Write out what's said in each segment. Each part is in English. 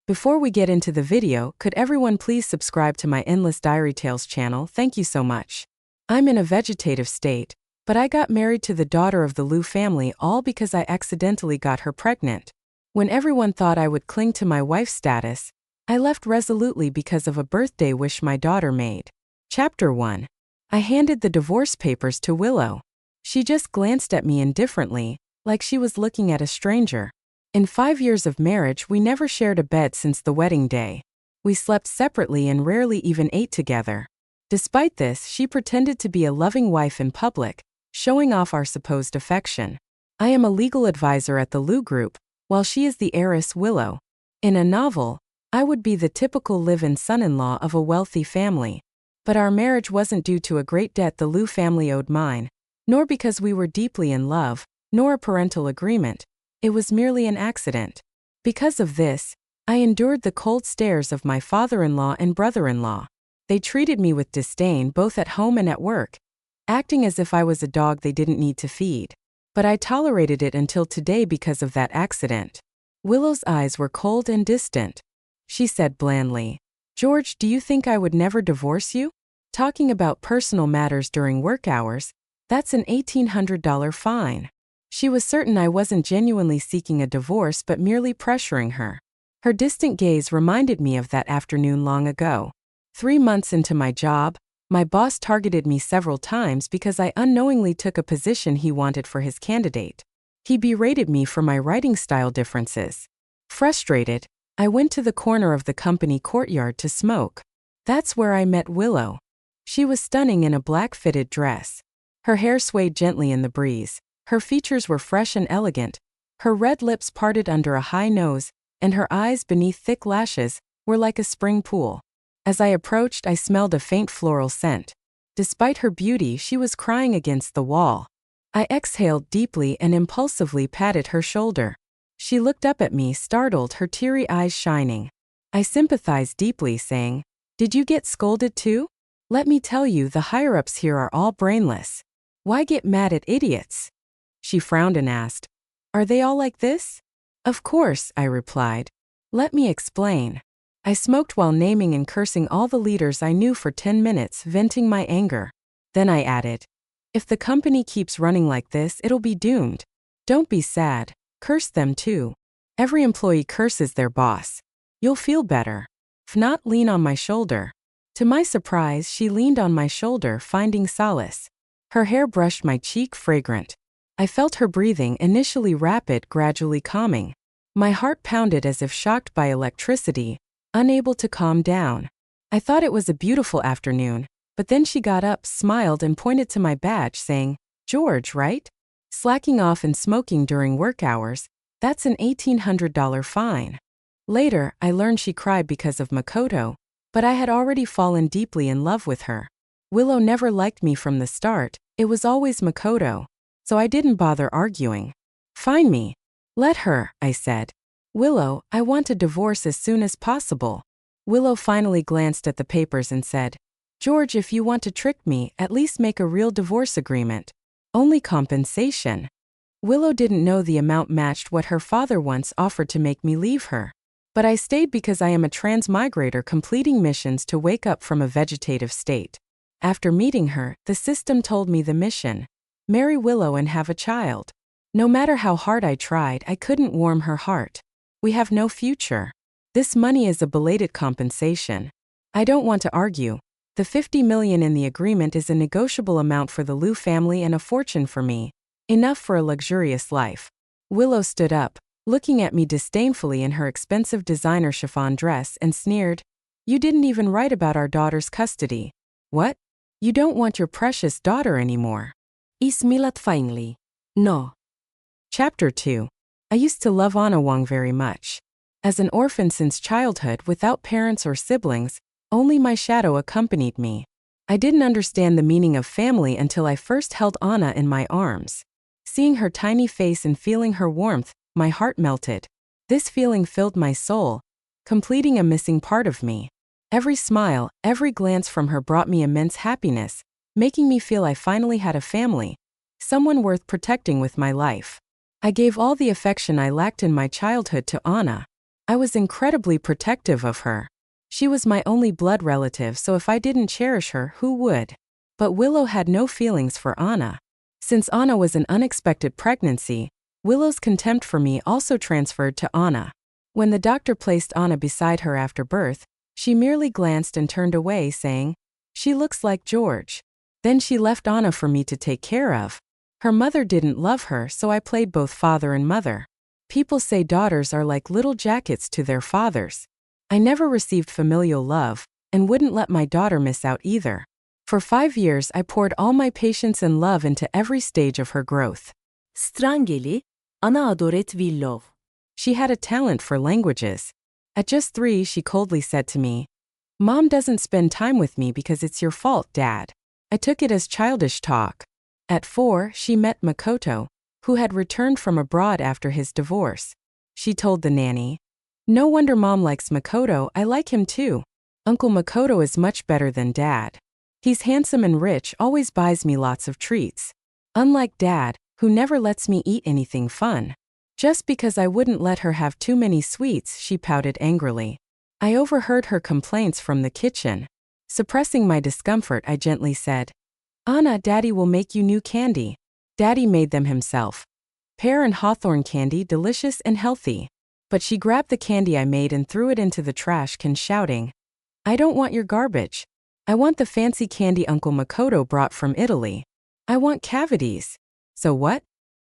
Before we get into the video, could everyone please subscribe to my Endless Diary Tales channel? Thank you so much. I'm in a vegetative state, but I got married to the daughter of the Liu family all because I accidentally got her pregnant. When everyone thought I would cling to my wife's status, I left resolutely because of a birthday wish my daughter made. Chapter 1. I handed the divorce papers to Willow. She just glanced at me indifferently, like she was looking at a stranger. In 5 years of marriage, we never shared a bed since the wedding day. We slept separately and rarely even ate together. Despite this, she pretended to be a loving wife in public, showing off our supposed affection. I am a legal advisor at the Liu Group, while she is the heiress Willow. In a novel, I would be the typical live-in son-in-law of a wealthy family. But our marriage wasn't due to a great debt the Liu family owed mine, nor because we were deeply in love, nor a parental agreement. It was merely an accident. Because of this, I endured the cold stares of my father-in-law and brother-in-law. They treated me with disdain both at home and at work, acting as if I was a dog they didn't need to feed. But I tolerated it until today because of that accident. Willow's eyes were cold and distant. She said blandly, "George, do you think I would never divorce you? Talking about personal matters during work hours, that's an $1,800 fine." She was certain I wasn't genuinely seeking a divorce but merely pressuring her. Her distant gaze reminded me of that afternoon long ago. 3 months into my job, my boss targeted me several times because I unknowingly took a position he wanted for his candidate. He berated me for my writing style differences. Frustrated, I went to the corner of the company courtyard to smoke. That's where I met Willow. She was stunning in a black fitted dress. Her hair swayed gently in the breeze. Her features were fresh and elegant. Her red lips parted under a high nose, and her eyes beneath thick lashes were like a spring pool. As I approached, I smelled a faint floral scent. Despite her beauty, she was crying against the wall. I exhaled deeply and impulsively patted her shoulder. She looked up at me, startled, her teary eyes shining. I sympathized deeply, saying, "Did you get scolded too? Let me tell you, the higher-ups here are all brainless. Why get mad at idiots?" She frowned and asked, "Are they all like this?" "Of course," I replied. "Let me explain." I smoked while naming and cursing all the leaders I knew for 10 minutes, venting my anger. Then I added, "If the company keeps running like this, it'll be doomed. Don't be sad. Curse them too. Every employee curses their boss. You'll feel better. If not, lean on my shoulder." To my surprise, she leaned on my shoulder, finding solace. Her hair brushed my cheek, fragrant. I felt her breathing, initially rapid, gradually calming. My heart pounded as if shocked by electricity, unable to calm down. I thought it was a beautiful afternoon, but then she got up, smiled, and pointed to my badge, saying, "George, right? Slacking off and smoking during work hours, that's an $1,800 fine." Later, I learned she cried because of Makoto, but I had already fallen deeply in love with her. Willow never liked me from the start, it was always Makoto. So I didn't bother arguing. "Fine me. Let her," I said. "Willow, I want a divorce as soon as possible." Willow finally glanced at the papers and said, "George, if you want to trick me, at least make a real divorce agreement. Only compensation." Willow didn't know the amount matched what her father once offered to make me leave her. But I stayed because I am a transmigrator completing missions to wake up from a vegetative state. After meeting her, the system told me the mission: marry Willow and have a child. No matter how hard I tried, I couldn't warm her heart. We have no future. This money is a belated compensation. I don't want to argue. The $50 million in the agreement is a negotiable amount for the Liu family and a fortune for me. Enough for a luxurious life. Willow stood up, looking at me disdainfully in her expensive designer chiffon dress, and sneered, "You didn't even write about our daughter's custody. What? You don't want your precious daughter anymore?" I smiled finally. "No." Chapter 2. I used to love Anna Wang very much. As an orphan since childhood without parents or siblings, only my shadow accompanied me. I didn't understand the meaning of family until I first held Anna in my arms. Seeing her tiny face and feeling her warmth, my heart melted. This feeling filled my soul, completing a missing part of me. Every smile, every glance from her brought me immense happiness, making me feel I finally had a family, someone worth protecting with my life. I gave all the affection I lacked in my childhood to Anna. I was incredibly protective of her. She was my only blood relative, so if I didn't cherish her, who would? But Willow had no feelings for Anna. Since Anna was an unexpected pregnancy, Willow's contempt for me also transferred to Anna. When the doctor placed Anna beside her after birth, she merely glanced and turned away, saying, "She looks like George." Then she left Anna for me to take care of. Her mother didn't love her, so I played both father and mother. People say daughters are like little jackets to their fathers. I never received familial love, and wouldn't let my daughter miss out either. For 5 years I poured all my patience and love into every stage of her growth. Strangeli, ana adoret villov. She had a talent for languages. At just 3, she coldly said to me, "Mom doesn't spend time with me because it's your fault, Dad." I took it as childish talk. At 4, she met Makoto, who had returned from abroad after his divorce. She told the nanny, "No wonder Mom likes Makoto, I like him too. Uncle Makoto is much better than Dad. He's handsome and rich, always buys me lots of treats. Unlike Dad, who never lets me eat anything fun." Just because I wouldn't let her have too many sweets, she pouted angrily. I overheard her complaints from the kitchen. Suppressing my discomfort, I gently said, "Anna, Daddy will make you new candy." Daddy made them himself. Pear and hawthorn candy, delicious and healthy. But she grabbed the candy I made and threw it into the trash can, shouting, "I don't want your garbage. I want the fancy candy Uncle Makoto brought from Italy. I want cavities." So what?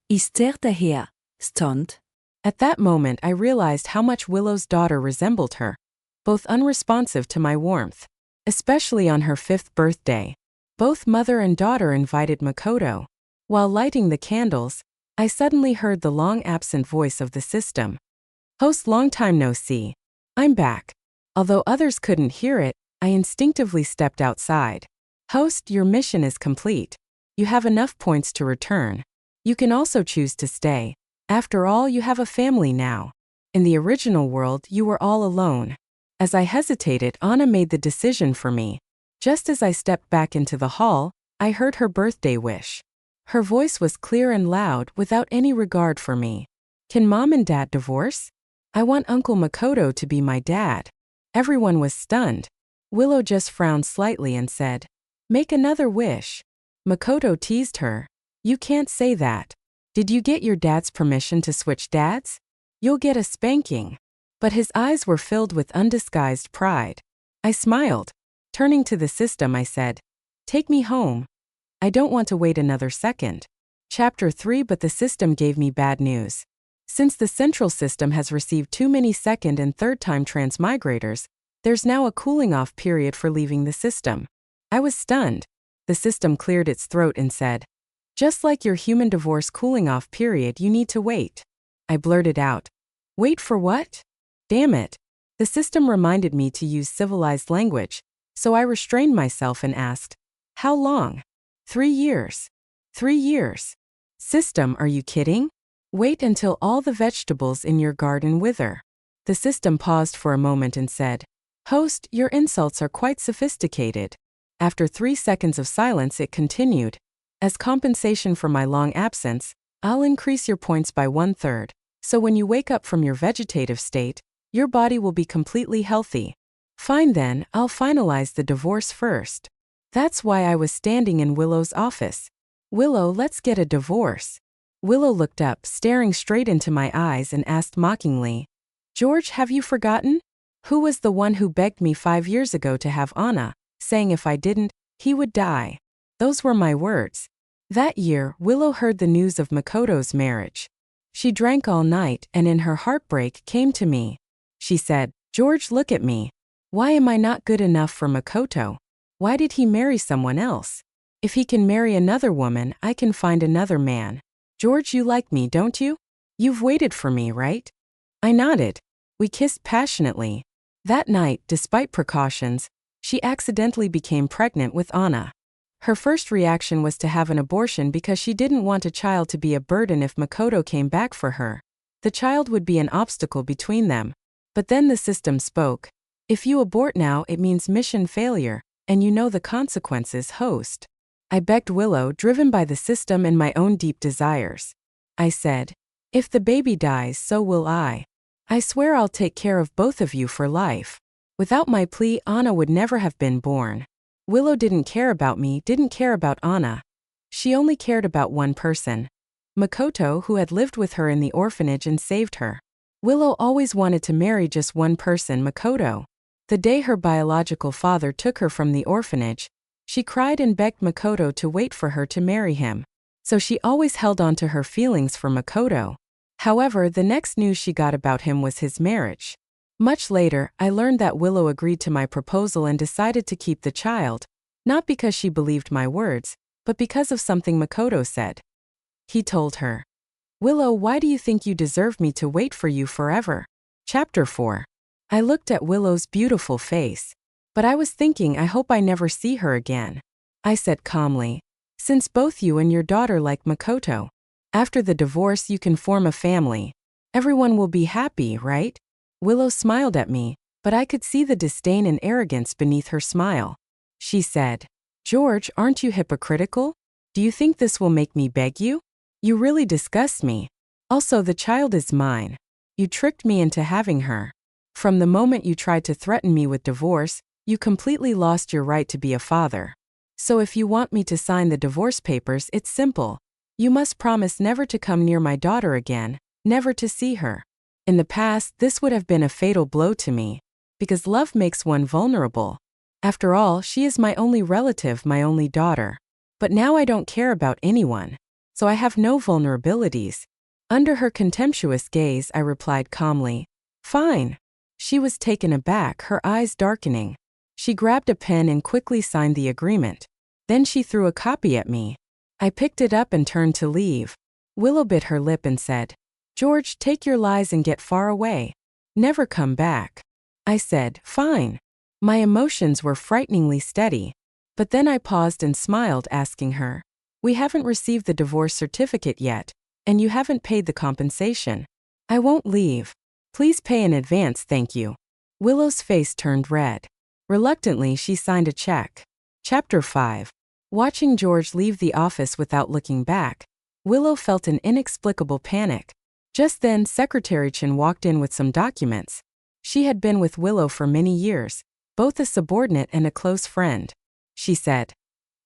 Ister daher, stunt. At that moment I realized how much Willow's daughter resembled her, both unresponsive to my warmth. Especially on her 5th birthday. Both mother and daughter invited Makoto. While lighting the candles, I suddenly heard the long-absent voice of the system. "Host, long time no see. I'm back." Although others couldn't hear it, I instinctively stepped outside. "Host, your mission is complete. You have enough points to return. You can also choose to stay. After all, you have a family now. In the original world, you were all alone." As I hesitated, Anna made the decision for me. Just as I stepped back into the hall, I heard her birthday wish. Her voice was clear and loud, without any regard for me. "Can Mom and Dad divorce? I want Uncle Makoto to be my dad." Everyone was stunned. Willow just frowned slightly and said, "Make another wish." Makoto teased her. "You can't say that. Did you get your dad's permission to switch dads? You'll get a spanking." But his eyes were filled with undisguised pride. I smiled. Turning to the system, I said, "Take me home. I don't want to wait another second." Chapter 3. But the system gave me bad news. Since the central system has received too many second and third-time transmigrators, there's now a cooling-off period for leaving the system. I was stunned. The system cleared its throat and said, "Just like your human divorce cooling-off period, you need to wait." I blurted out, "Wait for what?" Damn it. The system reminded me to use civilized language, so I restrained myself and asked, "How long?" 3 years. 3 years. System, are you kidding? Wait until all the vegetables in your garden wither. The system paused for a moment and said, "Host, your insults are quite sophisticated." After 3 seconds of silence, it continued, "As compensation for my long absence, I'll increase your points by 1/3, so when you wake up from your vegetative state, your body will be completely healthy." Fine then, I'll finalize the divorce first. That's why I was standing in Willow's office. "Willow, let's get a divorce." Willow looked up, staring straight into my eyes, and asked mockingly, "George, have you forgotten? Who was the one who begged me 5 years ago to have Anna, saying if I didn't, he would die?" Those were my words. That year, Willow heard the news of Makoto's marriage. She drank all night and in her heartbreak came to me. She said, "George, look at me. Why am I not good enough for Makoto? Why did he marry someone else? If he can marry another woman, I can find another man. George, you like me, don't you? You've waited for me, right?" I nodded. We kissed passionately. That night, despite precautions, she accidentally became pregnant with Anna. Her first reaction was to have an abortion because she didn't want a child to be a burden if Makoto came back for her. The child would be an obstacle between them. But then the system spoke. "If you abort now, it means mission failure, and you know the consequences, host." I begged Willow, driven by the system and my own deep desires. I said, "If the baby dies, so will I. I swear I'll take care of both of you for life. Without my plea, Anna would never have been born. Willow didn't care about me, didn't care about Anna. She only cared about one person. Makoto, who had lived with her in the orphanage and saved her. Willow always wanted to marry just one person, Makoto. The day her biological father took her from the orphanage, she cried and begged Makoto to wait for her to marry him. So she always held on to her feelings for Makoto. However, the next news she got about him was his marriage. Much later, I learned that Willow agreed to my proposal and decided to keep the child, not because she believed my words, but because of something Makoto said. He told her, "Willow, why do you think you deserve me to wait for you forever?" Chapter 4. I looked at Willow's beautiful face. But I was thinking, I hope I never see her again. I said calmly, "Since both you and your daughter like Makoto, after the divorce you can form a family. Everyone will be happy, right?" Willow smiled at me, but I could see the disdain and arrogance beneath her smile. She said, "George, aren't you hypocritical? Do you think this will make me beg you? You really disgust me. Also, the child is mine. You tricked me into having her. From the moment you tried to threaten me with divorce, you completely lost your right to be a father. So if you want me to sign the divorce papers, it's simple. You must promise never to come near my daughter again, never to see her." In the past, this would have been a fatal blow to me, because love makes one vulnerable. After all, she is my only relative, my only daughter. But now I don't care about anyone, so I have no vulnerabilities. Under her contemptuous gaze, I replied calmly, "Fine." She was taken aback, her eyes darkening. She grabbed a pen and quickly signed the agreement. Then she threw a copy at me. I picked it up and turned to leave. Willow bit her lip and said, "George, take your lies and get far away. Never come back." I said, "Fine." My emotions were frighteningly steady. But then I paused and smiled, asking her, "We haven't received the divorce certificate yet, and you haven't paid the compensation. I won't leave. Please pay in advance, thank you." Willow's face turned red. Reluctantly, she signed a check. Chapter 5. Watching George leave the office without looking back, Willow felt an inexplicable panic. Just then, Secretary Chen walked in with some documents. She had been with Willow for many years, both a subordinate and a close friend. She said,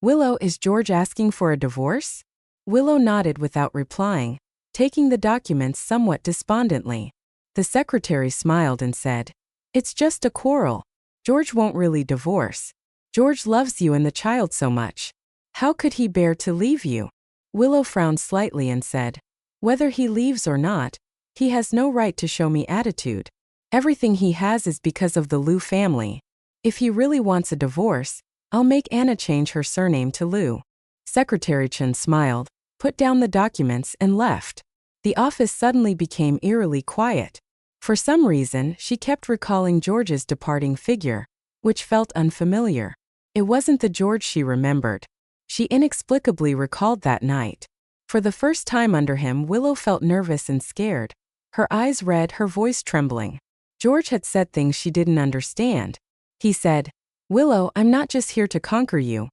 "Willow, is George asking for a divorce?" Willow nodded without replying, taking the documents somewhat despondently. The secretary smiled and said, "It's just a quarrel. George won't really divorce. George loves you and the child so much. How could he bear to leave you?" Willow frowned slightly and said, "Whether he leaves or not, he has no right to show me attitude. Everything he has is because of the Liu family. If he really wants a divorce, I'll make Anna change her surname to Liu." Secretary Chen smiled, put down the documents, and left. The office suddenly became eerily quiet. For some reason, she kept recalling George's departing figure, which felt unfamiliar. It wasn't the George she remembered. She inexplicably recalled that night. For the first time under him, Willow felt nervous and scared, her eyes red, her voice trembling. George had said things she didn't understand. He said, "Willow, I'm not just here to conquer you.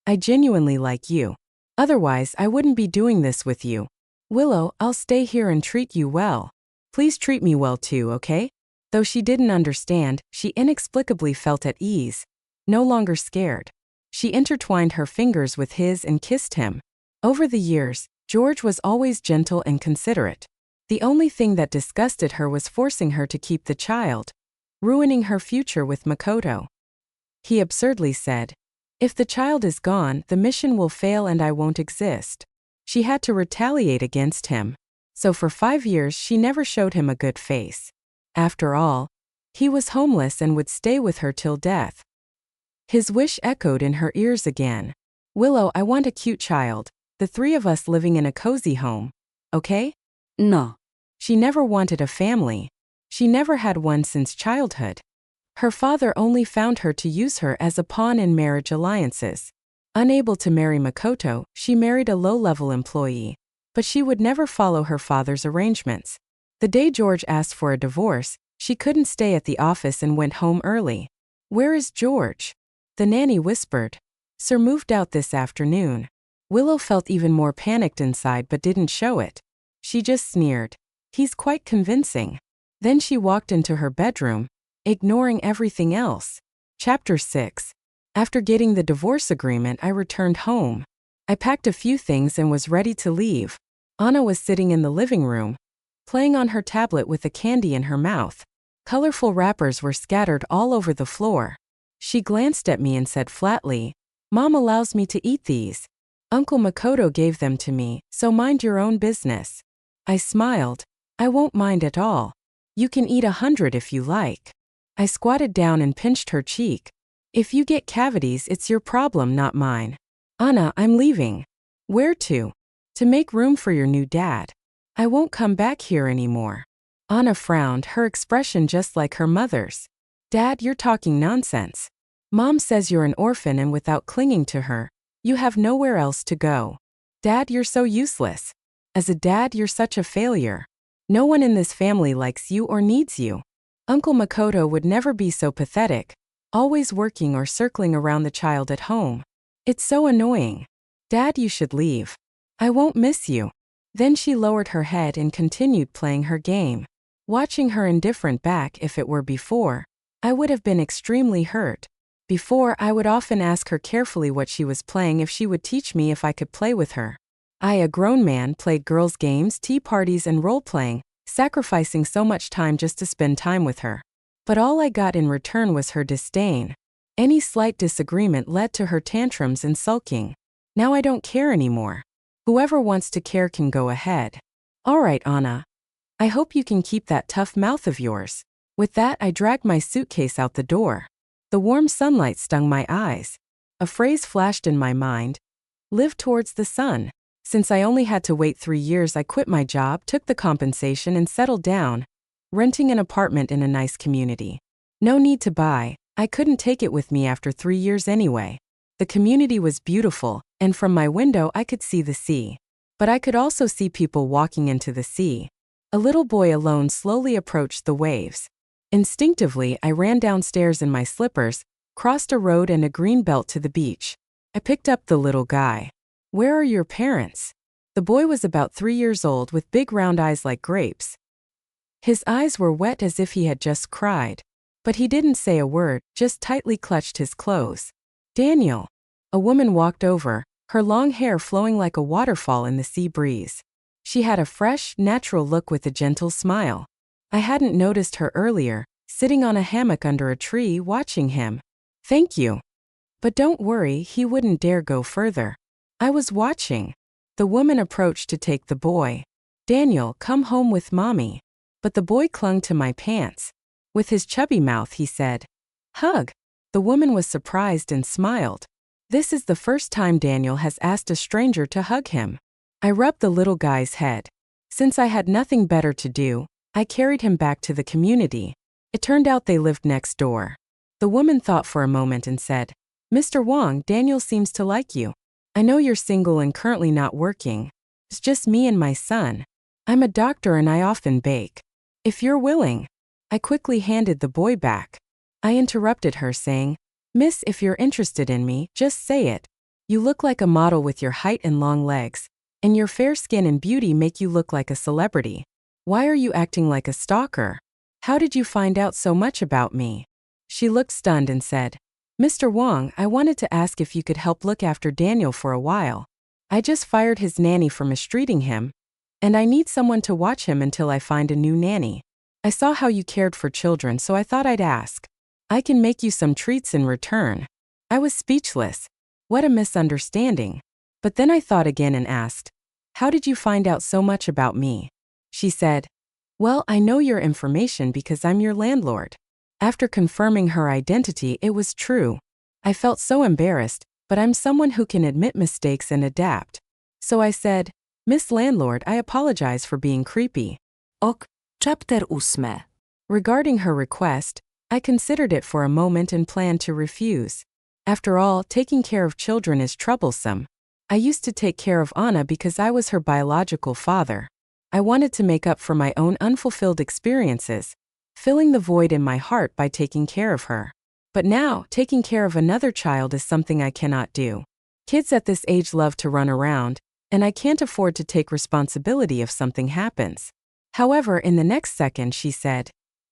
I genuinely like you. Otherwise, I wouldn't be doing this with you. Willow, I'll stay here and treat you well. Please treat me well too, okay?" Though she didn't understand, she inexplicably felt at ease, no longer scared. She intertwined her fingers with his and kissed him. Over the years, George was always gentle and considerate. The only thing that disgusted her was forcing her to keep the child, ruining her future with Makoto. He absurdly said, "If the child is gone, the mission will fail and I won't exist." She had to retaliate against him. So for 5 years she never showed him a good face. After all, he was homeless and would stay with her till death. His wish echoed in her ears again. "Willow, I want a cute child, the 3 of us living in a cozy home. Okay?" No. She never wanted a family. She never had one since childhood. Her father only found her to use her as a pawn in marriage alliances. Unable to marry Makoto, she married a low-level employee. But she would never follow her father's arrangements. The day George asked for a divorce, she couldn't stay at the office and went home early. "Where is George?" the nanny whispered. "Sir moved out this afternoon." Willow felt even more panicked inside but didn't show it. She just sneered. "He's quite convincing." Then she walked into her bedroom, ignoring everything else. Chapter 6. After getting the divorce agreement, I returned home. I packed a few things and was ready to leave. Anna was sitting in the living room, playing on her tablet with a candy in her mouth. Colorful wrappers were scattered all over the floor. She glanced at me and said flatly, "Mom allows me to eat these. Uncle Makoto gave them to me, so mind your own business." I smiled. "I won't mind at all. You can eat 100 if you like." I squatted down and pinched her cheek. "If you get cavities, it's your problem, not mine." "Anna, I'm leaving." "Where to?" "To make room for your new dad. I won't come back here anymore." Anna frowned, her expression just like her mother's. "Dad, you're talking nonsense. Mom says you're an orphan and without clinging to her, you have nowhere else to go. Dad, you're so useless. As a dad, you're such a failure. No one in this family likes you or needs you. Uncle Makoto would never be so pathetic, always working or circling around the child at home. It's so annoying. Dad, you should leave. I won't miss you." Then she lowered her head and continued playing her game. Watching her indifferent back, if it were before, I would have been extremely hurt. Before, I would often ask her carefully what she was playing if she would teach me if I could play with her. I, a grown man, played girls' games, tea parties, and role-playing, sacrificing so much time just to spend time with her. But all I got in return was her disdain. Any slight disagreement led to her tantrums and sulking. Now I don't care anymore. Whoever wants to care can go ahead. All right, Anna. I hope you can keep that tough mouth of yours. With that, I dragged my suitcase out the door. The warm sunlight stung my eyes. A phrase flashed in my mind. Live towards the sun. Since I only had to wait 3 years, I quit my job, took the compensation, and settled down, renting an apartment in a nice community. No need to buy. I couldn't take it with me after 3 years anyway. The community was beautiful, and from my window I could see the sea. But I could also see people walking into the sea. A little boy alone slowly approached the waves. Instinctively, I ran downstairs in my slippers, crossed a road and a green belt to the beach. I picked up the little guy. "Where are your parents?" The boy was about 3 years old with big round eyes like grapes. His eyes were wet as if he had just cried. But he didn't say a word, just tightly clutched his clothes. "Daniel." A woman walked over, her long hair flowing like a waterfall in the sea breeze. She had a fresh, natural look with a gentle smile. I hadn't noticed her earlier, sitting on a hammock under a tree watching him. "Thank you. But don't worry, he wouldn't dare go further." I was watching. The woman approached to take the boy. "Daniel, come home with mommy." But the boy clung to my pants. With his chubby mouth, he said, "Hug." The woman was surprised and smiled. This is the first time Daniel has asked a stranger to hug him. I rubbed the little guy's head. Since I had nothing better to do, I carried him back to the community. It turned out they lived next door. The woman thought for a moment and said, "Mr. Wong, Daniel seems to like you. I know you're single and currently not working. It's just me and my son. I'm a doctor and I often bake. If you're willing." I quickly handed the boy back. I interrupted her, saying, "Miss, if you're interested in me, just say it. You look like a model with your height and long legs, and your fair skin and beauty make you look like a celebrity. Why are you acting like a stalker? How did you find out so much about me?" She looked stunned and said, "Mr. Wong, I wanted to ask if you could help look after Daniel for a while. I just fired his nanny for mistreating him, and I need someone to watch him until I find a new nanny. I saw how you cared for children, so I thought I'd ask. I can make you some treats in return." I was speechless. What a misunderstanding. But then I thought again and asked, "How did you find out so much about me?" She said, "Well, I know your information because I'm your landlord." After confirming her identity, it was true. I felt so embarrassed, but I'm someone who can admit mistakes and adapt. So I said, "Miss Landlord, I apologize for being creepy." Ok. Chapter 8. Regarding her request, I considered it for a moment and planned to refuse. After all, taking care of children is troublesome. I used to take care of Anna because I was her biological father. I wanted to make up for my own unfulfilled experiences, filling the void in my heart by taking care of her. But now, taking care of another child is something I cannot do. Kids at this age love to run around, and I can't afford to take responsibility if something happens. However, in the next second she said,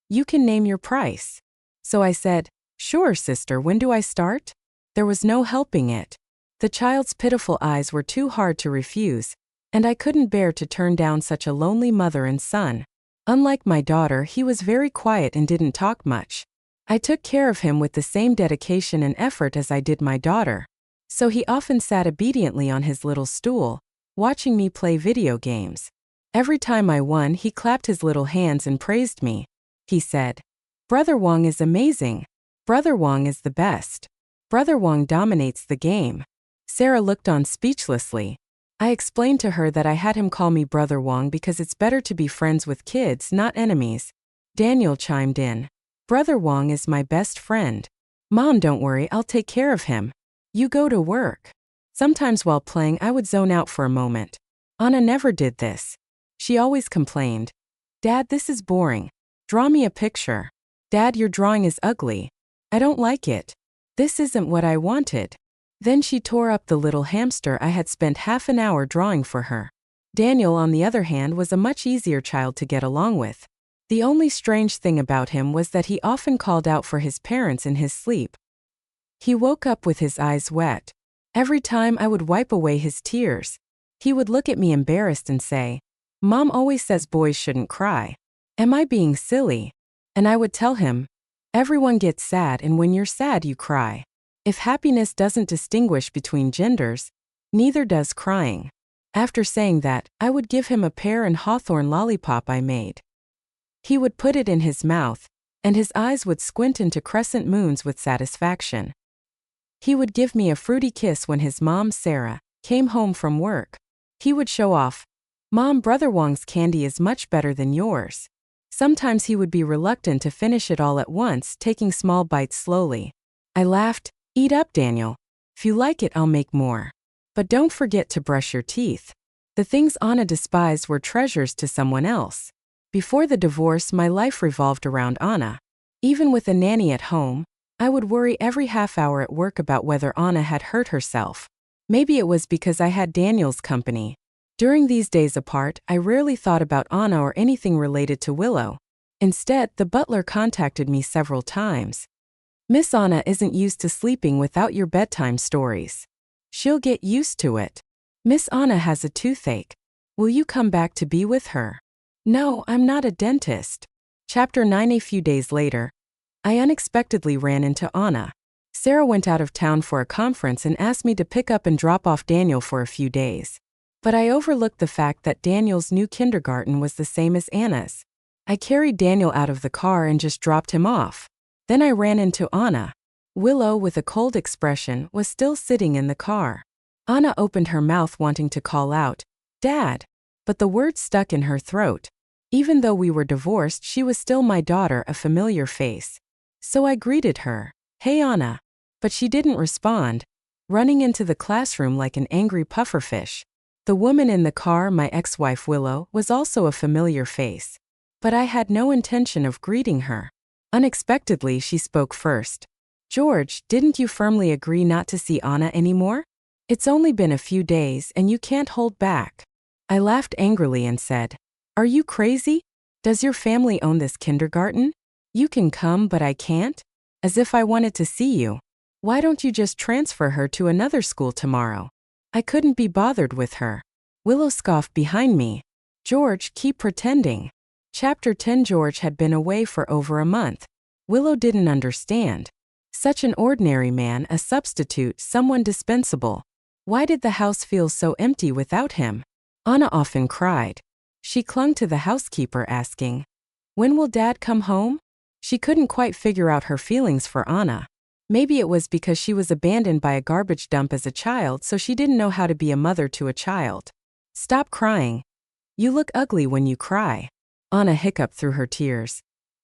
"You can name your price." So I said, "Sure, sister, when do I start?" There was no helping it. The child's pitiful eyes were too hard to refuse, and I couldn't bear to turn down such a lonely mother and son. Unlike my daughter, he was very quiet and didn't talk much. I took care of him with the same dedication and effort as I did my daughter. So he often sat obediently on his little stool, watching me play video games. Every time I won, he clapped his little hands and praised me. He said, "Brother Wong is amazing. Brother Wong is the best. Brother Wong dominates the game." Sarah looked on speechlessly. I explained to her that I had him call me Brother Wong because it's better to be friends with kids, not enemies. Daniel chimed in, "Brother Wong is my best friend. Mom, don't worry, I'll take care of him. You go to work." Sometimes while playing, I would zone out for a moment. Anna never did this. She always complained, "Dad, this is boring. Draw me a picture. Dad, your drawing is ugly. I don't like it. This isn't what I wanted." Then she tore up the little hamster I had spent half an hour drawing for her. Daniel, on the other hand, was a much easier child to get along with. The only strange thing about him was that he often called out for his parents in his sleep. He woke up with his eyes wet. Every time I would wipe away his tears, he would look at me embarrassed and say, "Mom always says boys shouldn't cry. Am I being silly?" And I would tell him, "Everyone gets sad, and when you're sad, you cry. If happiness doesn't distinguish between genders, neither does crying." After saying that, I would give him a pear and hawthorn lollipop I made. He would put it in his mouth, and his eyes would squint into crescent moons with satisfaction. He would give me a fruity kiss when his mom, Sarah, came home from work. He would show off, "Mom, Brother Wong's candy is much better than yours." Sometimes he would be reluctant to finish it all at once, taking small bites slowly. I laughed, "Eat up, Daniel. If you like it, I'll make more. But don't forget to brush your teeth." The things Anna despised were treasures to someone else. Before the divorce, my life revolved around Anna. Even with a nanny at home, I would worry every half hour at work about whether Anna had hurt herself. Maybe it was because I had Daniel's company. During these days apart, I rarely thought about Anna or anything related to Willow. Instead, the butler contacted me several times. "Miss Anna isn't used to sleeping without your bedtime stories. She'll get used to it. Miss Anna has a toothache. Will you come back to be with her?" "No, I'm not a dentist." Chapter 9. A few days later, I unexpectedly ran into Anna. Sarah went out of town for a conference and asked me to pick up and drop off Daniel for a few days. But I overlooked the fact that Daniel's new kindergarten was the same as Anna's. I carried Daniel out of the car and just dropped him off. Then I ran into Anna. Willow, with a cold expression, was still sitting in the car. Anna opened her mouth wanting to call out, "Dad," but the words stuck in her throat. Even though we were divorced, she was still my daughter, a familiar face. So I greeted her, "Hey, Anna." But she didn't respond, running into the classroom like an angry pufferfish. The woman in the car, my ex-wife Willow, was also a familiar face. But I had no intention of greeting her. Unexpectedly, she spoke first. "George, didn't you firmly agree not to see Anna anymore? It's only been a few days and you can't hold back." I laughed angrily and said, "Are you crazy? Does your family own this kindergarten? You can come, but I can't? As if I wanted to see you. Why don't you just transfer her to another school tomorrow?" I couldn't be bothered with her. Willow scoffed behind me. "George, keep pretending." Chapter 10. George had been away for over a month. Willow didn't understand. Such an ordinary man, a substitute, someone dispensable. Why did the house feel so empty without him? Anna often cried. She clung to the housekeeper, asking, "When will Dad come home?" She couldn't quite figure out her feelings for Anna. Maybe it was because she was abandoned by a garbage dump as a child, so she didn't know how to be a mother to a child. "Stop crying. You look ugly when you cry." Anna hiccuped through her tears.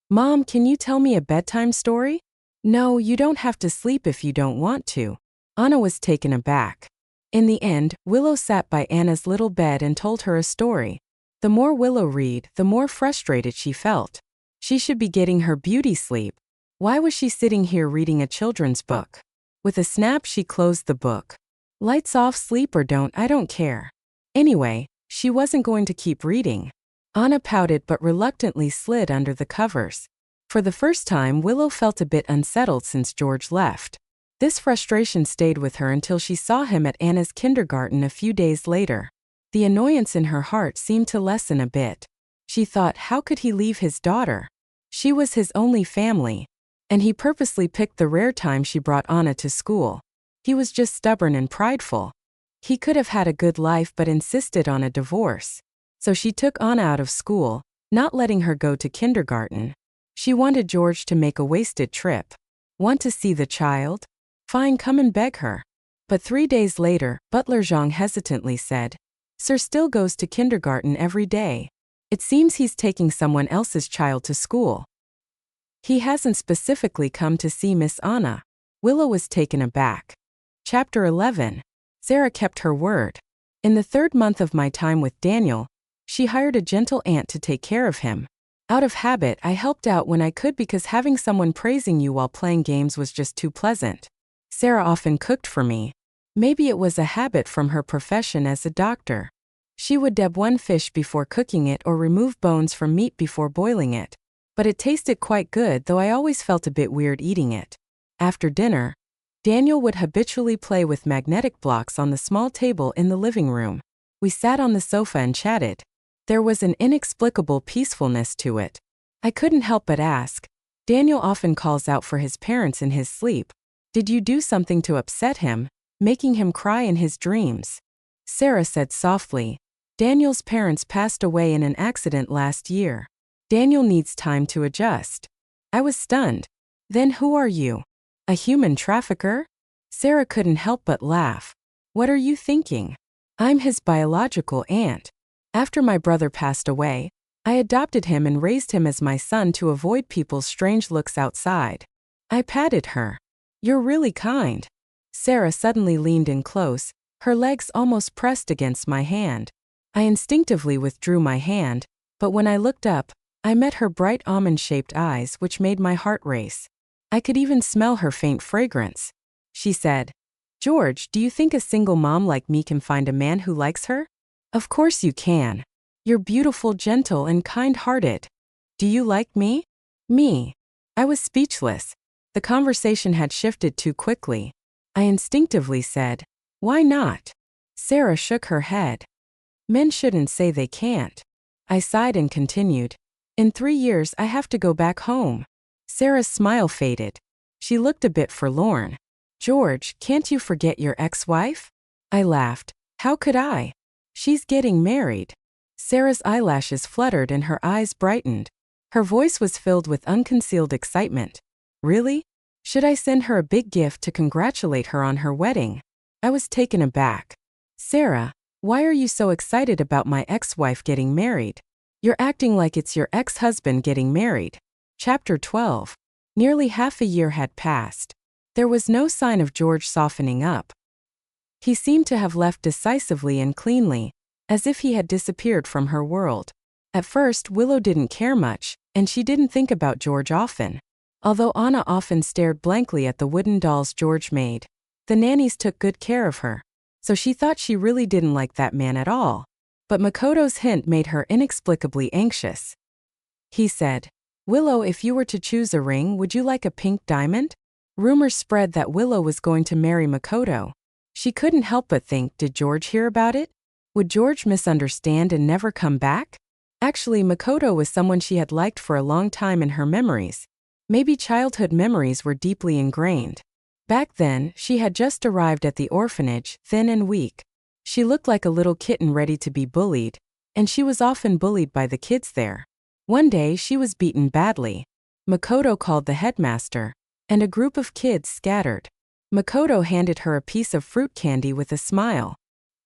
"Mom, can you tell me a bedtime story?" "No, you don't have to sleep if you don't want to." Anna was taken aback. In the end, Willow sat by Anna's little bed and told her a story. The more Willow read, the more frustrated she felt. She should be getting her beauty sleep. Why was she sitting here reading a children's book? With a snap, she closed the book. "Lights off, sleep or don't, I don't care." Anyway, she wasn't going to keep reading. Anna pouted but reluctantly slid under the covers. For the first time, Willow felt a bit unsettled since George left. This frustration stayed with her until she saw him at Anna's kindergarten a few days later. The annoyance in her heart seemed to lessen a bit. She thought, how could he leave his daughter? She was his only family. And he purposely picked the rare time she brought Anna to school. He was just stubborn and prideful. He could have had a good life but insisted on a divorce. So she took Anna out of school, not letting her go to kindergarten. She wanted George to make a wasted trip. Want to see the child? Fine, come and beg her. But 3 days later, Butler Zhang hesitantly said, Sir still goes to kindergarten every day. It seems he's taking someone else's child to school. He hasn't specifically come to see Miss Anna. Willow was taken aback. Chapter 11. Sarah kept her word. In the 3rd month of my time with Daniel, she hired a gentle aunt to take care of him. Out of habit, I helped out when I could because having someone praising you while playing games was just too pleasant. Sarah often cooked for me. Maybe it was a habit from her profession as a doctor. She would deb one fish before cooking it or remove bones from meat before boiling it. But it tasted quite good, though I always felt a bit weird eating it. After dinner, Daniel would habitually play with magnetic blocks on the small table in the living room. We sat on the sofa and chatted. There was an inexplicable peacefulness to it. I couldn't help but ask. Daniel often calls out for his parents in his sleep. Did you do something to upset him, making him cry in his dreams? Sarah said softly, Daniel's parents passed away in an accident last year. Daniel needs time to adjust. I was stunned. Then who are you? A human trafficker? Sarah couldn't help but laugh. What are you thinking? I'm his biological aunt. After my brother passed away, I adopted him and raised him as my son to avoid people's strange looks outside. I patted her. You're really kind. Sarah suddenly leaned in close, her legs almost pressed against my hand. I instinctively withdrew my hand, but when I looked up, I met her bright almond-shaped eyes, which made my heart race. I could even smell her faint fragrance. She said, George, do you think a single mom like me can find a man who likes her? Of course you can. You're beautiful, gentle, and kind-hearted. Do you like me? Me. I was speechless. The conversation had shifted too quickly. I instinctively said, why not? Sarah shook her head. Men shouldn't say they can't. I sighed and continued, in 3 years I have to go back home. Sarah's smile faded. She looked a bit forlorn. George, can't you forget your ex-wife? I laughed. How could I? She's getting married. Sarah's eyelashes fluttered and her eyes brightened. Her voice was filled with unconcealed excitement. Really? Should I send her a big gift to congratulate her on her wedding? I was taken aback. Sarah, why are you so excited about my ex-wife getting married? You're acting like it's your ex-husband getting married. Chapter 12. Nearly half a year had passed. There was no sign of George softening up. He seemed to have left decisively and cleanly, as if he had disappeared from her world. At first, Willow didn't care much, and she didn't think about George often. Although Anna often stared blankly at the wooden dolls George made, the nannies took good care of her, so she thought she really didn't like that man at all. But Makoto's hint made her inexplicably anxious. He said, Willow, if you were to choose a ring, would you like a pink diamond? Rumors spread that Willow was going to marry Makoto. She couldn't help but think, did George hear about it? Would George misunderstand and never come back? Actually, Makoto was someone she had liked for a long time in her memories. Maybe childhood memories were deeply ingrained. Back then, she had just arrived at the orphanage, thin and weak. She looked like a little kitten ready to be bullied, and she was often bullied by the kids there. One day, she was beaten badly. Makoto called the headmaster, and a group of kids scattered. Makoto handed her a piece of fruit candy with a smile.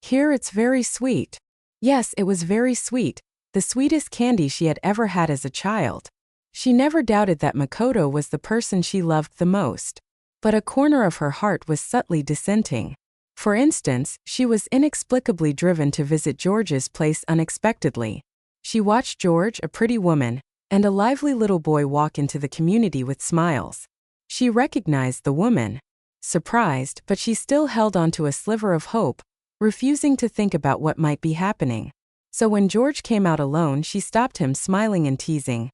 Here, it's very sweet. Yes, it was very sweet, the sweetest candy she had ever had as a child. She never doubted that Makoto was the person she loved the most. But a corner of her heart was subtly dissenting. For instance, she was inexplicably driven to visit George's place unexpectedly. She watched George, a pretty woman, and a lively little boy walk into the community with smiles. She recognized the woman. Surprised, but she still held on to a sliver of hope, refusing to think about what might be happening. So when George came out alone, she stopped him, smiling and teasing.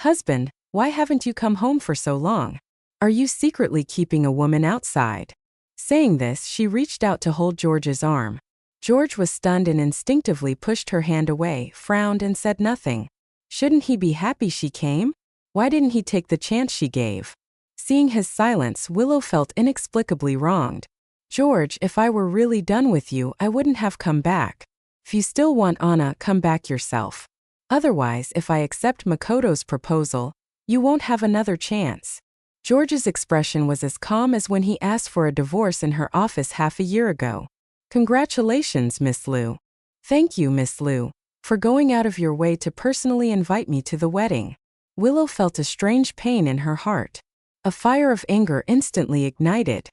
"Husband, why haven't you come home for so long? Are you secretly keeping a woman outside?" Saying this, she reached out to hold George's arm. George was stunned and instinctively pushed her hand away, frowned and said nothing. Shouldn't he be happy she came? Why didn't he take the chance she gave? Seeing his silence, Willow felt inexplicably wronged. "George, if I were really done with you, I wouldn't have come back. If you still want Anna, come back yourself. Otherwise, if I accept Makoto's proposal, you won't have another chance." George's expression was as calm as when he asked for a divorce in her office half a year ago. "Congratulations, Miss Liu." "Thank you, Miss Liu, for going out of your way to personally invite me to the wedding." Willow felt a strange pain in her heart. A fire of anger instantly ignited.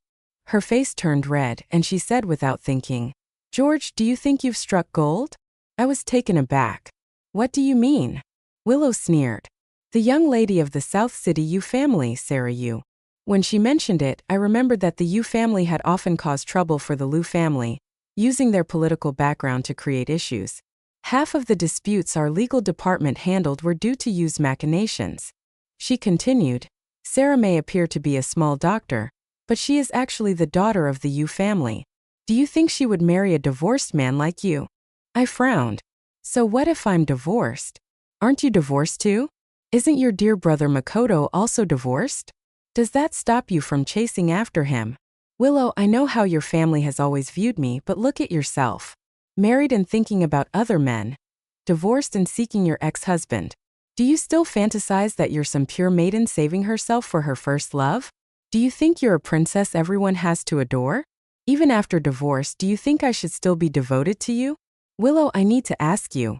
Her face turned red, and she said without thinking, "George, do you think you've struck gold?" I was taken aback. "What do you mean?" Willow sneered. "The young lady of the South City Yu family, Sarah Yu." When she mentioned it, I remembered that the Yu family had often caused trouble for the Liu family, using their political background to create issues. Half of the disputes our legal department handled were due to Yu's machinations. She continued, "Sarah may appear to be a small doctor, but she is actually the daughter of the Yu family. Do you think she would marry a divorced man like you?" I frowned. "So what if I'm divorced? Aren't you divorced too? Isn't your dear brother Makoto also divorced? Does that stop you from chasing after him?" "Willow, I know how your family has always viewed me, but look at yourself. Married and thinking about other men. Divorced and seeking your ex-husband. Do you still fantasize that you're some pure maiden saving herself for her first love? Do you think you're a princess everyone has to adore? Even after divorce, do you think I should still be devoted to you? Willow, I need to ask you.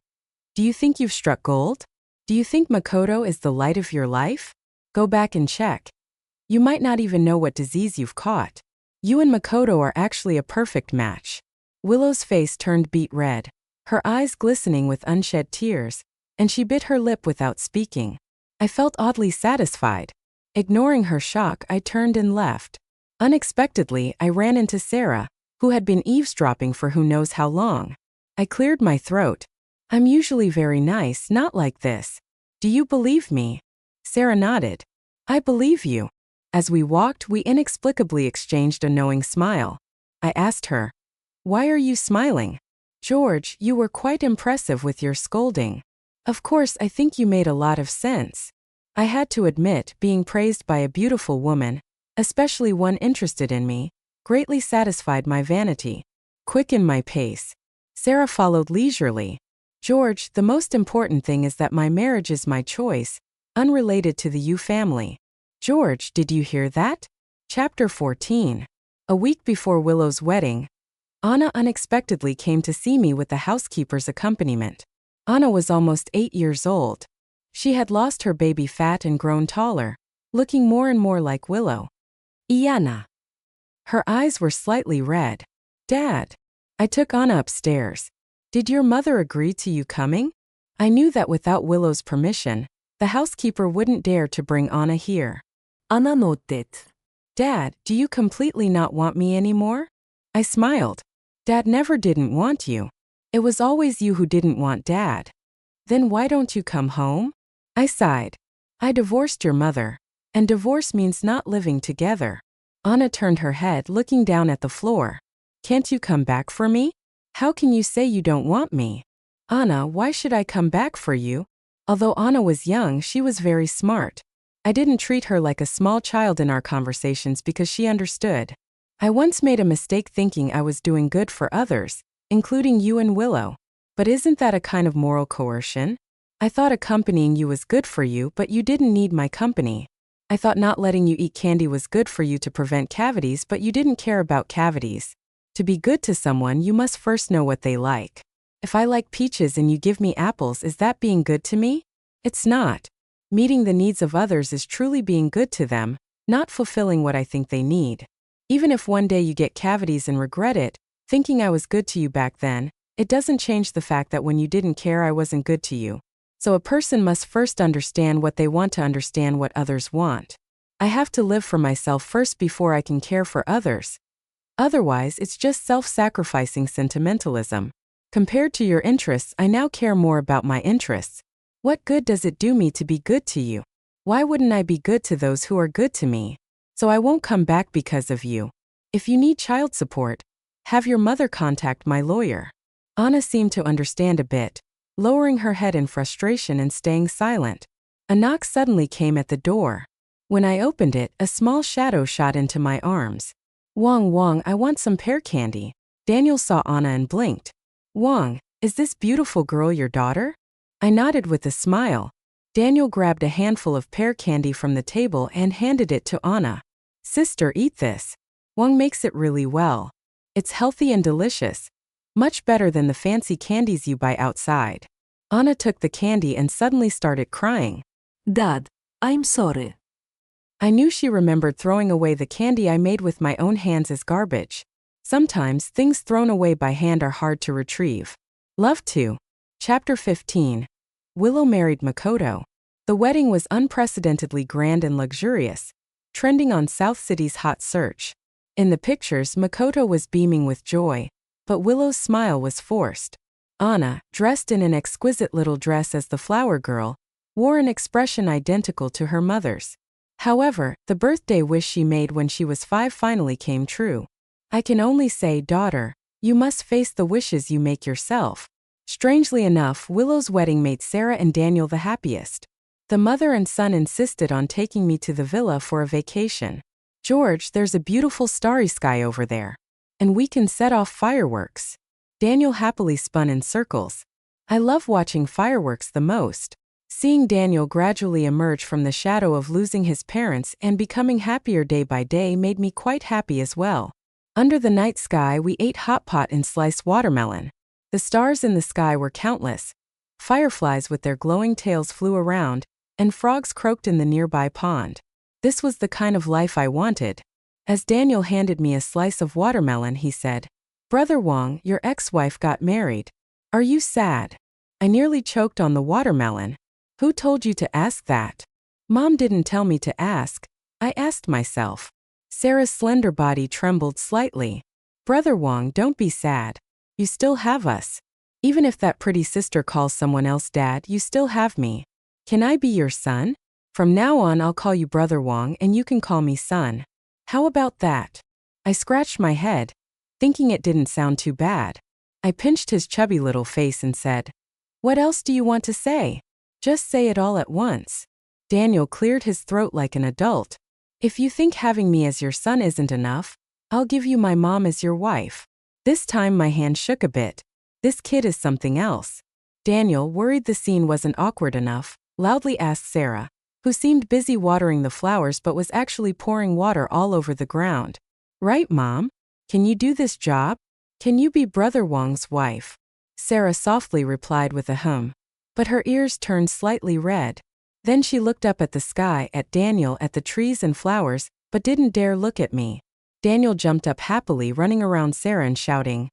Do you think you've struck gold? Do you think Makoto is the light of your life? Go back and check. You might not even know what disease you've caught. You and Makoto are actually a perfect match." Willow's face turned beet red, her eyes glistening with unshed tears, and she bit her lip without speaking. I felt oddly satisfied. Ignoring her shock, I turned and left. Unexpectedly, I ran into Sarah, who had been eavesdropping for who knows how long. I cleared my throat. "I'm usually very nice, not like this. Do you believe me?" Sarah nodded. "I believe you." As we walked, we inexplicably exchanged a knowing smile. I asked her, "Why are you smiling?" "George, you were quite impressive with your scolding. Of course, I think you made a lot of sense." I had to admit, being praised by a beautiful woman, especially one interested in me, greatly satisfied my vanity, quickened my pace. Sarah followed leisurely. "George, the most important thing is that my marriage is my choice, unrelated to the Yu family." George, did you hear that? Chapter 14. A week before Willow's wedding, Anna unexpectedly came to see me with the housekeeper's accompaniment. Anna was almost 8 years old. She had lost her baby fat and grown taller, looking more and more like Willow. "Iana." Her eyes were slightly red. "Dad." I took Anna upstairs. "Did your mother agree to you coming?" I knew that without Willow's permission, the housekeeper wouldn't dare to bring Anna here. Anna nodded. "Dad, do you completely not want me anymore?" I smiled. "Dad never didn't want you. It was always you who didn't want Dad." "Then why don't you come home?" I sighed. "I divorced your mother, and divorce means not living together." Anna turned her head, looking down at the floor. "Can't you come back for me? How can you say you don't want me?" "Anna, why should I come back for you?" Although Anna was young, she was very smart. I didn't treat her like a small child in our conversations because she understood. I once made a mistake thinking I was doing good for others, including you and Willow. But isn't that a kind of moral coercion? I thought accompanying you was good for you, but you didn't need my company. I thought not letting you eat candy was good for you to prevent cavities, but you didn't care about cavities. To be good to someone, you must first know what they like. If I like peaches and you give me apples, is that being good to me? It's not. Meeting the needs of others is truly being good to them, not fulfilling what I think they need. Even if one day you get cavities and regret it, thinking I was good to you back then, it doesn't change the fact that when you didn't care, I wasn't good to you. So a person must first understand what they want to understand what others want. I have to live for myself first before I can care for others. Otherwise, it's just self-sacrificing sentimentalism. Compared to your interests, I now care more about my interests. What good does it do me to be good to you? Why wouldn't I be good to those who are good to me? So I won't come back because of you. If you need child support, have your mother contact my lawyer. Anna seemed to understand a bit, lowering her head in frustration and staying silent. A knock suddenly came at the door. When I opened it, a small shadow shot into my arms. Wong, I want some pear candy. Daniel saw Anna and blinked. Wong, is this beautiful girl your daughter? I nodded with a smile. Daniel grabbed a handful of pear candy from the table and handed it to Anna. Sister, eat this. Wong makes it really well. It's healthy and delicious. Much better than the fancy candies you buy outside. Anna took the candy and suddenly started crying. Dad, I'm sorry. I knew she remembered throwing away the candy I made with my own hands as garbage. Sometimes things thrown away by hand are hard to retrieve. Love to. Chapter 15. Willow married Makoto. The wedding was unprecedentedly grand and luxurious, trending on South City's hot search. In the pictures, Makoto was beaming with joy, but Willow's smile was forced. Anna, dressed in an exquisite little dress as the flower girl, wore an expression identical to her mother's. However, the birthday wish she made when she was 5 finally came true. I can only say, daughter, you must face the wishes you make yourself. Strangely enough, Willow's wedding made Sarah and Daniel the happiest. The mother and son insisted on taking me to the villa for a vacation. George, there's a beautiful starry sky over there. And we can set off fireworks. Daniel happily spun in circles. I love watching fireworks the most. Seeing Daniel gradually emerge from the shadow of losing his parents and becoming happier day by day made me quite happy as well. Under the night sky, we ate hot pot and sliced watermelon. The stars in the sky were countless. Fireflies with their glowing tails flew around, and frogs croaked in the nearby pond. This was the kind of life I wanted. As Daniel handed me a slice of watermelon, he said, Brother Wong, your ex-wife got married. Are you sad? I nearly choked on the watermelon. Who told you to ask that? Mom didn't tell me to ask. I asked myself. Sarah's slender body trembled slightly. Brother Wong, don't be sad. You still have us. Even if that pretty sister calls someone else dad, you still have me. Can I be your son? From now on, I'll call you Brother Wong and you can call me son. How about that? I scratched my head, thinking it didn't sound too bad. I pinched his chubby little face and said, What else do you want to say? Just say it all at once. Daniel cleared his throat like an adult. If you think having me as your son isn't enough, I'll give you my mom as your wife. This time my hand shook a bit. This kid is something else. Daniel, worried the scene wasn't awkward enough, loudly asked Sarah, who seemed busy watering the flowers but was actually pouring water all over the ground. Right, Mom? Can you do this job? Can you be Brother Wong's wife? Sarah softly replied with a hum. But her ears turned slightly red. Then she looked up at the sky, at Daniel, at the trees and flowers, but didn't dare look at me. Daniel jumped up happily, running around Sarah and shouting,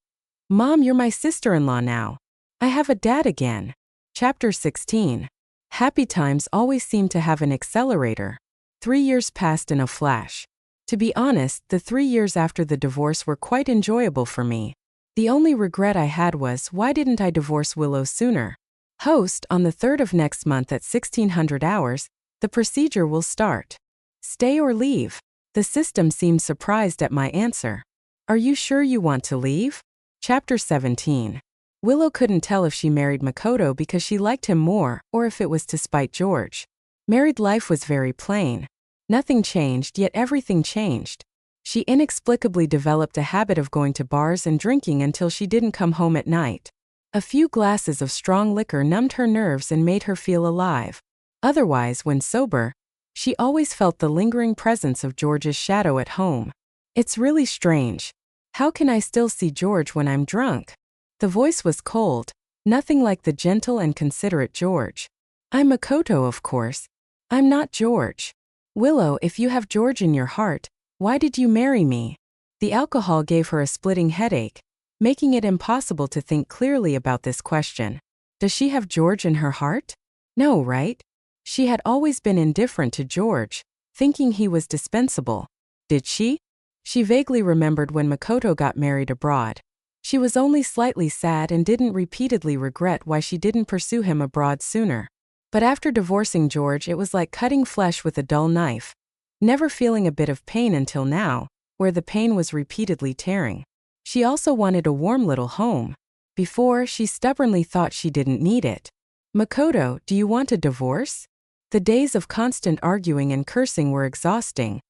Mom, you're my sister-in-law now. I have a dad again. Chapter 16. Happy times always seem to have an accelerator. 3 years passed in a flash. To be honest, the 3 years after the divorce were quite enjoyable for me. The only regret I had was, why didn't I divorce Willow sooner? Host, on the 3rd of next month at 1600 hours, the procedure will start. Stay or leave? The system seemed surprised at my answer. Are you sure you want to leave? Chapter 17. Willow couldn't tell if she married Makoto because she liked him more or if it was to spite George. Married life was very plain. Nothing changed, yet everything changed. She inexplicably developed a habit of going to bars and drinking until she didn't come home at night. A few glasses of strong liquor numbed her nerves and made her feel alive. Otherwise, when sober, she always felt the lingering presence of George's shadow at home. It's really strange. How can I still see George when I'm drunk? The voice was cold, nothing like the gentle and considerate George. I'm Makoto, of course. I'm not George. Willow, if you have George in your heart, why did you marry me? The alcohol gave her a splitting headache, making it impossible to think clearly about this question. Does she have George in her heart? No, right? She had always been indifferent to George, thinking he was dispensable. Did she? She vaguely remembered when Makoto got married abroad. She was only slightly sad and didn't repeatedly regret why she didn't pursue him abroad sooner. But after divorcing George, it was like cutting flesh with a dull knife, never feeling a bit of pain until now, where the pain was repeatedly tearing. She also wanted a warm little home. Before, she stubbornly thought she didn't need it. Makoto, do you want a divorce? The days of constant arguing and cursing were exhausting.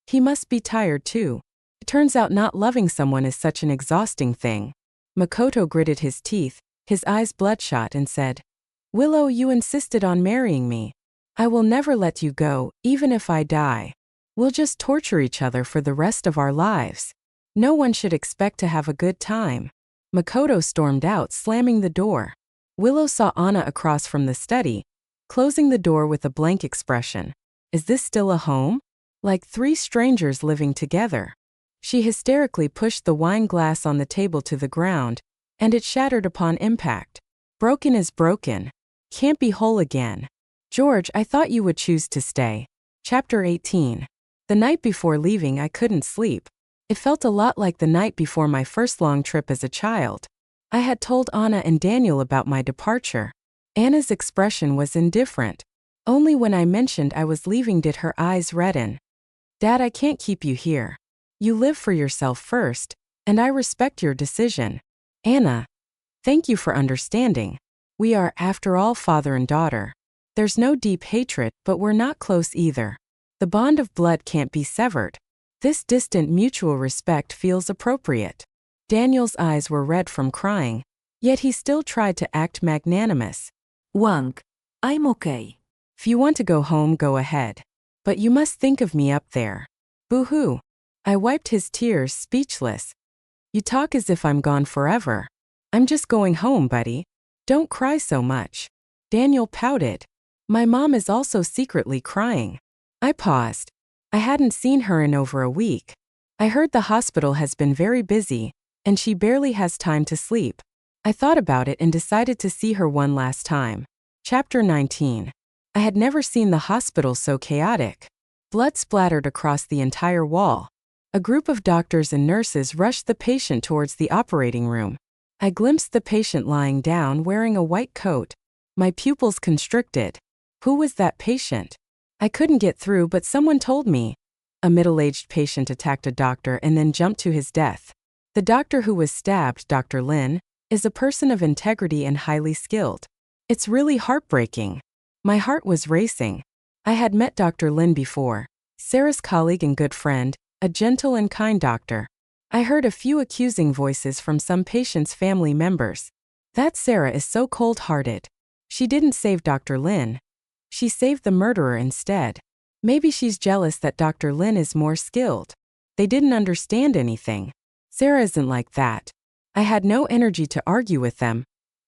He must be tired too. It turns out not loving someone is such an exhausting thing. Makoto gritted his teeth, his eyes bloodshot, and said, Willow, you insisted on marrying me. I will never let you go, even if I die. We'll just torture each other for the rest of our lives. No one should expect to have a good time. Makoto stormed out, slamming the door. Willow saw Anna across from the study, closing the door with a blank expression. Is this still a home? Like 3 strangers living together. She hysterically pushed the wine glass on the table to the ground, and it shattered upon impact. Broken is broken. Can't be whole again. George, I thought you would choose to stay. Chapter 18. The night before leaving, I couldn't sleep. It felt a lot like the night before my first long trip as a child. I had told Anna and Daniel about my departure. Anna's expression was indifferent. Only when I mentioned I was leaving did her eyes redden. Dad, I can't keep you here. You live for yourself first, and I respect your decision. Anna, thank you for understanding. We are, after all, father and daughter. There's no deep hatred, but we're not close either. The bond of blood can't be severed. This distant mutual respect feels appropriate. Daniel's eyes were red from crying, yet he still tried to act magnanimous. Wang, I'm okay. If you want to go home, go ahead. But you must think of me up there. Boo-hoo. I wiped his tears, speechless. You talk as if I'm gone forever. I'm just going home, buddy. Don't cry so much. Daniel pouted. My mom is also secretly crying. I paused. I hadn't seen her in over a week. I heard the hospital has been very busy, and she barely has time to sleep. I thought about it and decided to see her one last time. Chapter 19. I had never seen the hospital so chaotic. Blood splattered across the entire wall. A group of doctors and nurses rushed the patient towards the operating room. I glimpsed the patient lying down wearing a white coat. My pupils constricted. Who was that patient? I couldn't get through, but someone told me. A middle-aged patient attacked a doctor and then jumped to his death. The doctor who was stabbed, Dr. Lin, is a person of integrity and highly skilled. It's really heartbreaking. My heart was racing. I had met Dr. Lin before, Sarah's colleague and good friend, a gentle and kind doctor. I heard a few accusing voices from some patients' family members. That Sarah is so cold-hearted. She didn't save Dr. Lin. She saved the murderer instead. Maybe she's jealous that Dr. Lin is more skilled. They didn't understand anything. Sarah isn't like that. I had no energy to argue with them,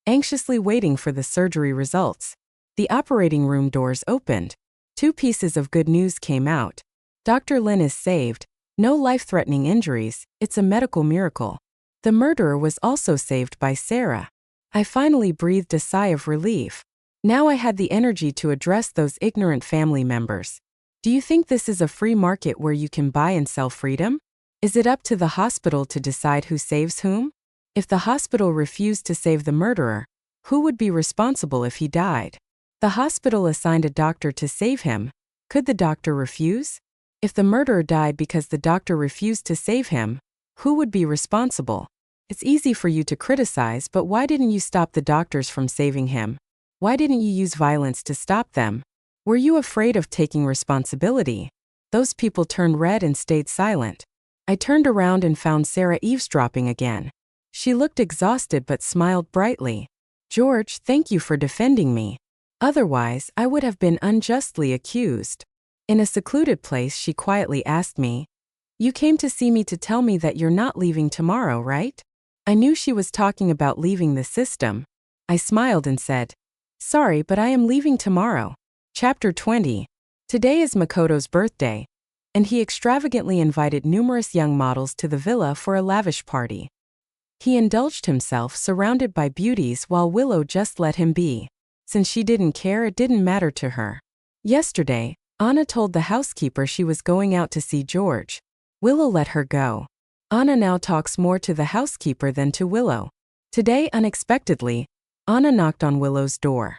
anxiously waiting for the surgery results. The operating room doors opened. 2 pieces of good news came out. Dr. Lin is saved. No life-threatening injuries. It's a medical miracle. The murderer was also saved by Sarah. I finally breathed a sigh of relief. Now I had the energy to address those ignorant family members. Do you think this is a free market where you can buy and sell freedom? Is it up to the hospital to decide who saves whom? If the hospital refused to save the murderer, who would be responsible if he died? The hospital assigned a doctor to save him. Could the doctor refuse? If the murderer died because the doctor refused to save him, who would be responsible? It's easy for you to criticize, but why didn't you stop the doctors from saving him? Why didn't you use violence to stop them? Were you afraid of taking responsibility? Those people turned red and stayed silent. I turned around and found Sarah eavesdropping again. She looked exhausted but smiled brightly. George, thank you for defending me. Otherwise, I would have been unjustly accused. In a secluded place, she quietly asked me, You came to see me to tell me that you're not leaving tomorrow, right? I knew she was talking about leaving the system. I smiled and said, Sorry, but I am leaving tomorrow. Chapter 20. Today is Makoto's birthday, and he extravagantly invited numerous young models to the villa for a lavish party. He indulged himself surrounded by beauties while Willow just let him be. Since she didn't care, it didn't matter to her. Yesterday, Anna told the housekeeper she was going out to see George. Willow let her go. Anna now talks more to the housekeeper than to Willow. Today, unexpectedly, Anna knocked on Willow's door.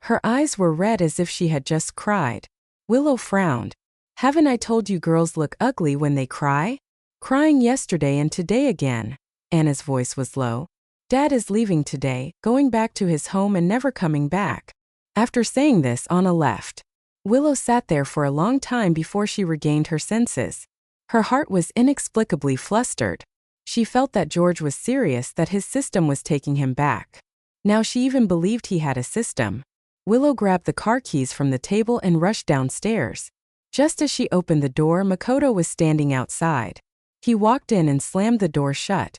Her eyes were red as if she had just cried. Willow frowned. Haven't I told you girls look ugly when they cry? Crying yesterday and today again. Anna's voice was low. Dad is leaving today, going back to his home and never coming back. After saying this, Anna left. Willow sat there for a long time before she regained her senses. Her heart was inexplicably flustered. She felt that George was serious, that his system was taking him back. Now she even believed he had a system. Willow grabbed the car keys from the table and rushed downstairs. Just as she opened the door, Makoto was standing outside. He walked in and slammed the door shut.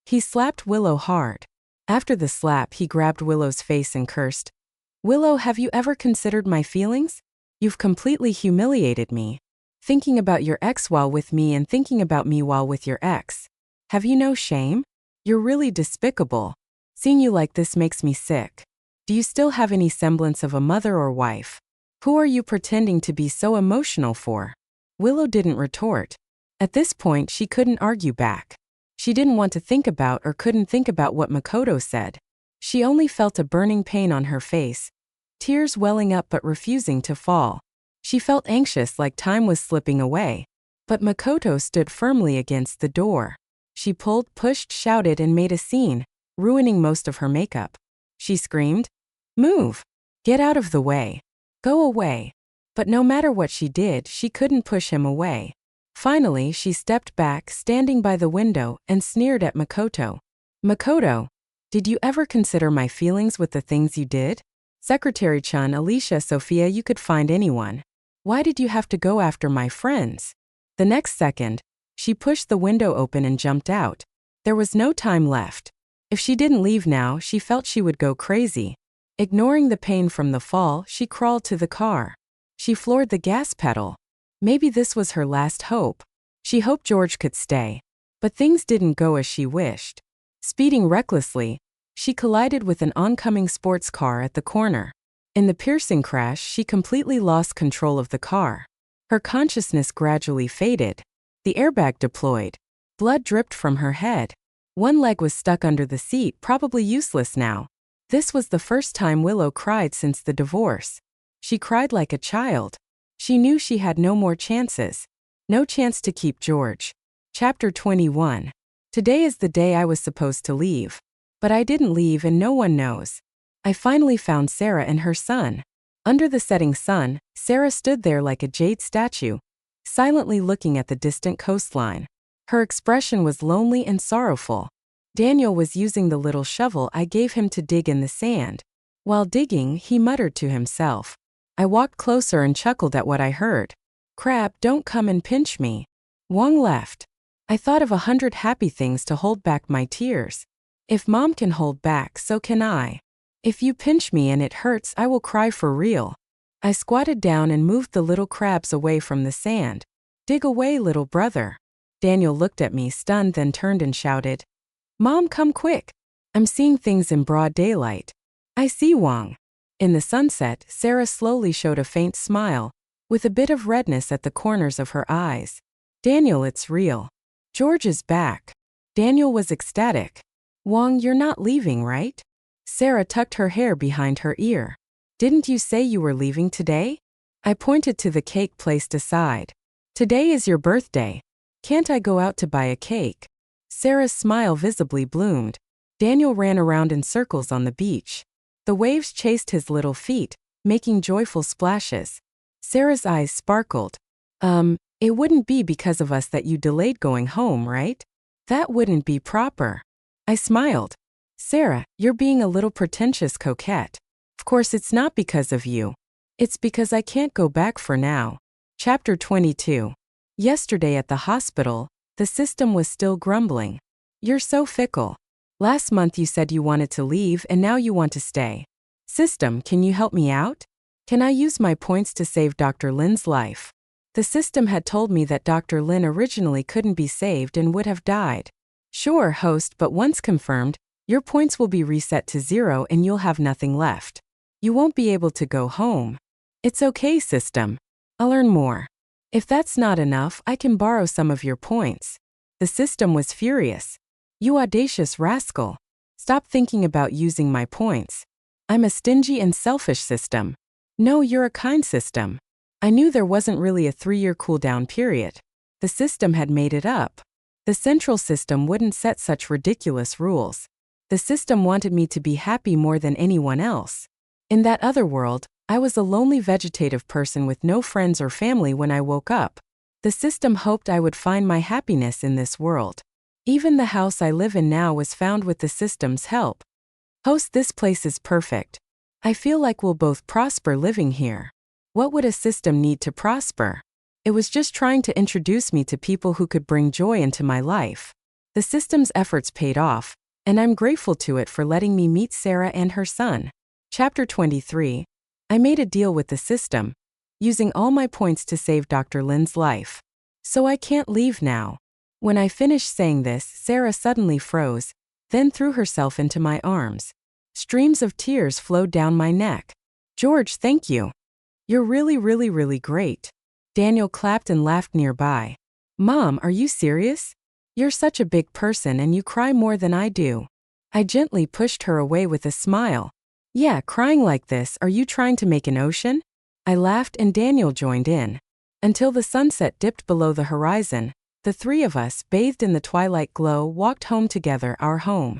He slapped Willow hard. After the slap, he grabbed Willow's face and cursed. Willow, have you ever considered my feelings? You've completely humiliated me. Thinking about your ex while with me and thinking about me while with your ex. Have you no shame? You're really despicable. Seeing you like this makes me sick. Do you still have any semblance of a mother or wife? Who are you pretending to be so emotional for? Willow didn't retort. At this point, she couldn't argue back. She didn't want to think about or couldn't think about what Makoto said. She only felt a burning pain on her face, tears welling up but refusing to fall. She felt anxious, like time was slipping away. But Makoto stood firmly against the door. She pulled, pushed, shouted, and made a scene, ruining most of her makeup. She screamed, "Move! Get out of the way! Go away!" But no matter what she did, she couldn't push him away. Finally, she stepped back, standing by the window, and sneered at Makoto. Makoto, did you ever consider my feelings with the things you did? Secretary-chan, Alicia, Sophia, you could find anyone. Why did you have to go after my friends? The next second, she pushed the window open and jumped out. There was no time left. If she didn't leave now, she felt she would go crazy. Ignoring the pain from the fall, she crawled to the car. She floored the gas pedal. Maybe this was her last hope. She hoped George could stay. But things didn't go as she wished. Speeding recklessly, she collided with an oncoming sports car at the corner. In the piercing crash, she completely lost control of the car. Her consciousness gradually faded. The airbag deployed. Blood dripped from her head. One leg was stuck under the seat, probably useless now. This was the first time Willow cried since the divorce. She cried like a child. She knew she had no more chances. No chance to keep George. Chapter 21. Today is the day I was supposed to leave. But I didn't leave and no one knows. I finally found Sarah and her son. Under the setting sun, Sarah stood there like a jade statue, silently looking at the distant coastline. Her expression was lonely and sorrowful. Daniel was using the little shovel I gave him to dig in the sand. While digging, he muttered to himself. I walked closer and chuckled at what I heard. Crab, don't come and pinch me. Wong left. I thought of 100 happy things to hold back my tears. If Mom can hold back, so can I. If you pinch me and it hurts, I will cry for real. I squatted down and moved the little crabs away from the sand. Dig away, little brother. Daniel looked at me stunned, then turned and shouted. Mom, come quick. I'm seeing things in broad daylight. I see Wong. In the sunset, Sarah slowly showed a faint smile, with a bit of redness at the corners of her eyes. Daniel, it's real. George is back. Daniel was ecstatic. Wong, you're not leaving, right? Sarah tucked her hair behind her ear. Didn't you say you were leaving today? I pointed to the cake placed aside. Today is your birthday. Can't I go out to buy a cake? Sarah's smile visibly bloomed. Daniel ran around in circles on the beach. The waves chased his little feet, making joyful splashes. Sarah's eyes sparkled. It wouldn't be because of us that you delayed going home, right? That wouldn't be proper. I smiled. Sarah, you're being a little pretentious coquette. Of course it's not because of you. It's because I can't go back for now. Chapter 22. Yesterday at the hospital, the system was still grumbling. You're so fickle. Last month you said you wanted to leave and now you want to stay. System, can you help me out? Can I use my points to save Dr. Lin's life? The system had told me that Dr. Lin originally couldn't be saved and would have died. Sure, host, but once confirmed, your points will be reset to 0 and you'll have nothing left. You won't be able to go home. It's okay, system. I'll earn more. If that's not enough, I can borrow some of your points. The system was furious. You audacious rascal. Stop thinking about using my points. I'm a stingy and selfish system. No, you're a kind system. I knew there wasn't really a 3-year cooldown period. The system had made it up. The central system wouldn't set such ridiculous rules. The system wanted me to be happy more than anyone else. In that other world, I was a lonely vegetative person with no friends or family when I woke up. The system hoped I would find my happiness in this world. Even the house I live in now was found with the system's help. Host, this place is perfect. I feel like we'll both prosper living here. What would a system need to prosper? It was just trying to introduce me to people who could bring joy into my life. The system's efforts paid off, and I'm grateful to it for letting me meet Sarah and her son. Chapter 23. I made a deal with the system, using all my points to save Dr. Lynn's life. So I can't leave now. When I finished saying this, Sarah suddenly froze, then threw herself into my arms. Streams of tears flowed down my neck. George, thank you. You're really great. Daniel clapped and laughed nearby. Mom, are you serious? You're such a big person and you cry more than I do. I gently pushed her away with a smile. Yeah, crying like this, are you trying to make an ocean? I laughed and Daniel joined in. Until the sunset dipped below the horizon, the three of us, bathed in the twilight glow, walked home together, our home.